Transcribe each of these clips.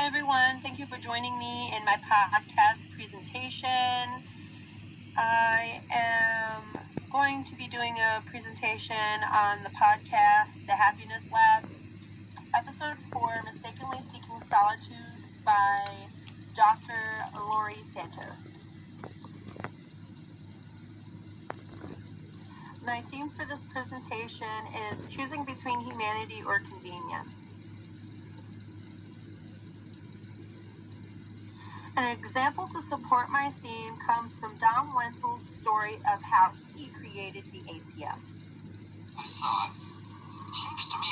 everyone. Thank you for joining me in my podcast presentation. I am going to be doing a presentation on the podcast, The Happiness Lab, episode 4, Mistakenly Seeking Solitude by Dr. Laurie Santos. My theme for this presentation is choosing between humanity or convenience. An example to support my theme comes from Don Wenzel's story of how he created the ATM. I saw it. Seems to me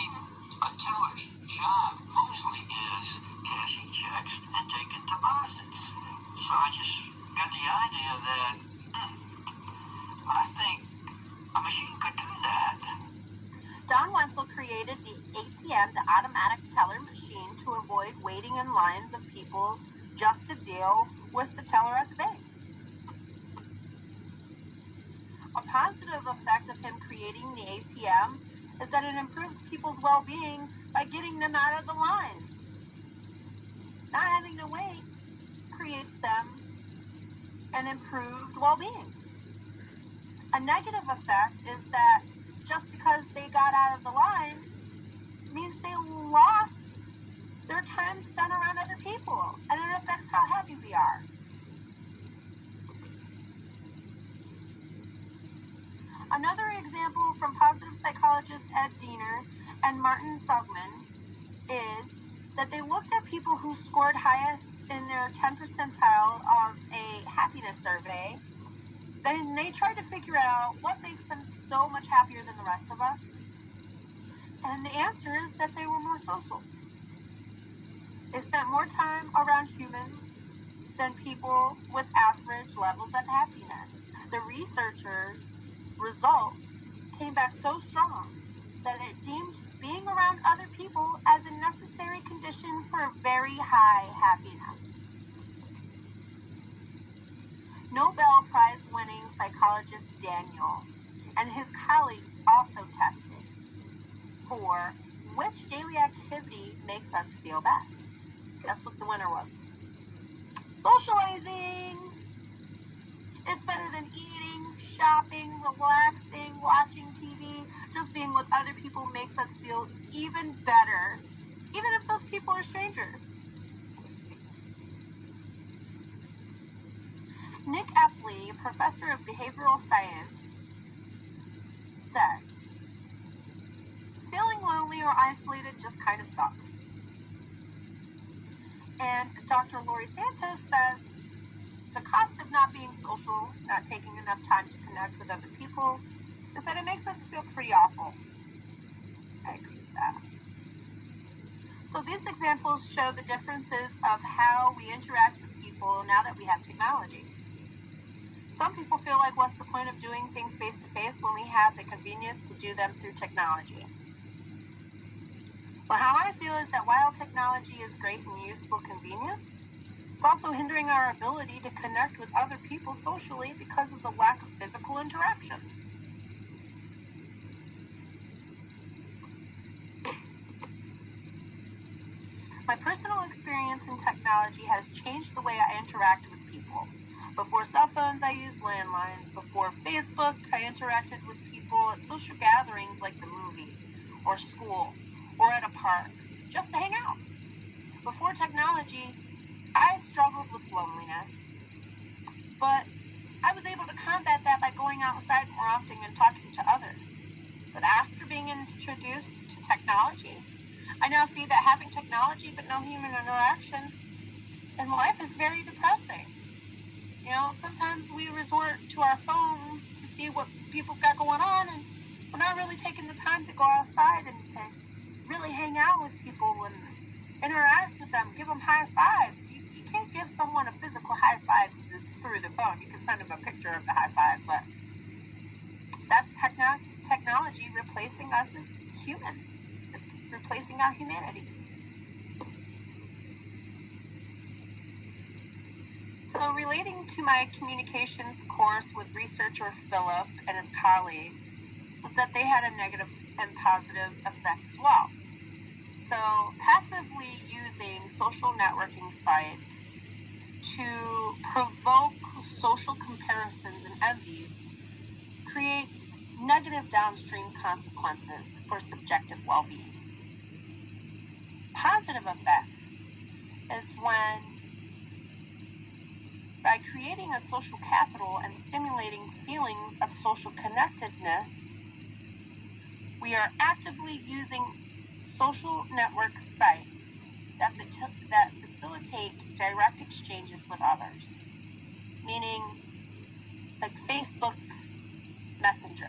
a teller's job mostly is cashing checks and taking deposits. So I just got the idea that I think a machine could do that. Don Wenzel created the ATM, the automatic teller machine, to avoid waiting in lines of people just to deal with the teller at the bank. A positive effect of him creating the ATM is that it improves people's well-being by getting them out of the lines. Not having to wait creates them an improved well-being. A negative effect is that just because they got out of the line means they lost their time spent around other people, and it affects how happy we are. Another example from positive psychologist Ed Diener and Martin Seligman is that they looked at people who scored highest in their 10th percentile of a happiness survey. Then they tried to figure out what makes them so much happier than the rest of us. And the answer is that they were more social. They spent more time around humans than people with average levels of happiness. The researchers' results came back so strong that it deemed being around other people as a necessary condition for very high happiness. Nobel Prize winning psychologist Daniel and his colleagues also tested for which daily activity makes us feel best. Guess what the winner was? Socializing! It's better than eating, shopping, relaxing, watching TV. Just being with other people makes us feel even better, even if those people are strangers. Nick Epley, professor of behavioral science, says, feeling lonely or isolated just kind of sucks. And Dr. Laurie Santos says, the cost of not being social, not taking enough time to connect with other people, is that it makes us feel pretty awful. I agree with that. So these examples show the differences of how we interact with people now that we have technology. Some people feel like, what's the point of doing things face-to-face when we have the convenience to do them through technology? Well, how I feel is that while technology is great and useful convenience, it's also hindering our ability to connect with other people socially because of the lack of physical interaction. My personal experience in technology has changed the way I interact with people. Before cell phones, I used landlines. Before Facebook, I interacted with people at social gatherings like the movies, or school, or at a park, just to hang out. Before technology, I struggled with loneliness, but I was able to combat that by going outside more often and talking to others. But after being introduced to technology, I now see that having technology but no human interaction in life is very depressing. You know, sometimes we resort to our phones to see what people's got going on, and we're not really taking the time to go outside and to really hang out with people and interact with them, give them high fives. You can't give someone a physical high five through the phone. You can send them a picture of the high five, but that's technology replacing us as humans. It's replacing our humanity. So relating to my communications course with researcher Philip and his colleagues was that they had a negative and positive effect as well. So, passively using social networking sites to provoke social comparisons and envy creates negative downstream consequences for subjective well-being. Positive effect is when, by creating a social capital and stimulating feelings of social connectedness, we are actively using social network sites that facilitate direct exchanges with others, meaning like Facebook Messenger.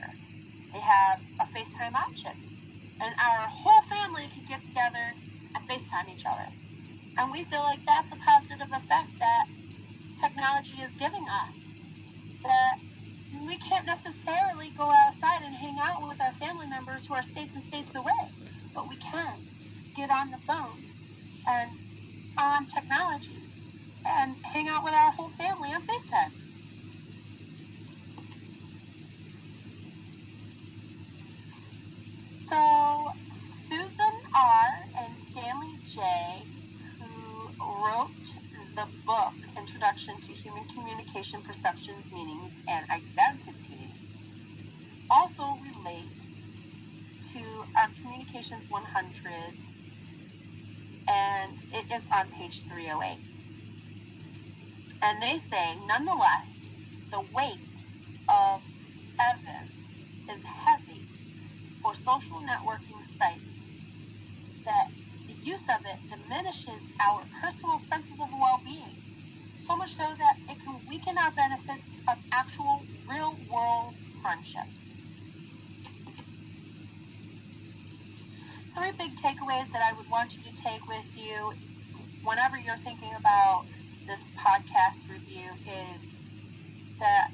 They have a FaceTime option, and our whole family can get together and FaceTime each other. And we feel like that's a positive effect that technology is giving us, that we can't necessarily go outside and hang out with our family members who are states and states away, but we can get on the phone and on technology and hang out with our whole family on FaceTime. So Susan R. and Stanley J., who wrote the book Introduction to Human Communication, Perceptions, Meanings, and Identity, also relate to our Communications 100, and it is on page 308. And they say, nonetheless, the weight of evidence is heavy for social networking sites, that the use of it diminishes our personal senses of well-being, so much so that it can weaken our benefits of actual real-world friendships. 3 big takeaways that I would want you to take with you whenever you're thinking about this podcast review is that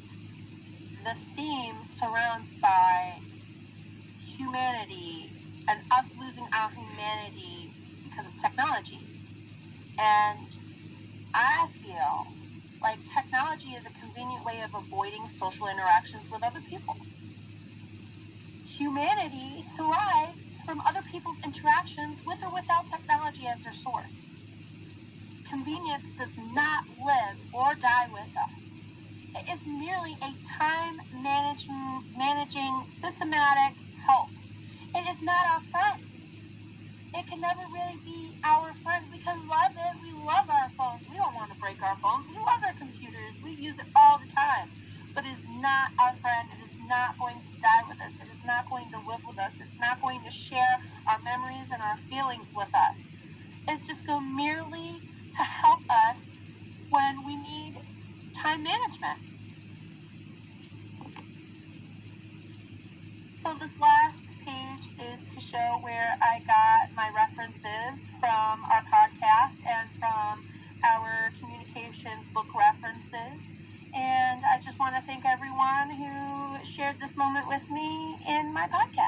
the theme surrounds by humanity and us losing our humanity because of technology. And I feel like technology is a convenient way of avoiding social interactions with other people. Humanity thrives from other people's interactions with or without technology as their source. Convenience does not live or die with us. It is merely a time managing systematic help. It is not our friend. It can never really be our friend. We can love it. We love our phones. We don't want to break our phones. We love our computers. We use it all the time. But it is not our friend. It is not going to die with us. It is not going to live with us. It's not going to share our memories and our feelings with us. It's just going merely to help us when we need time management. So this last page is to show where I got my references from our podcast and from our communications book references. And I just want to thank everyone who shared this moment with me in my podcast.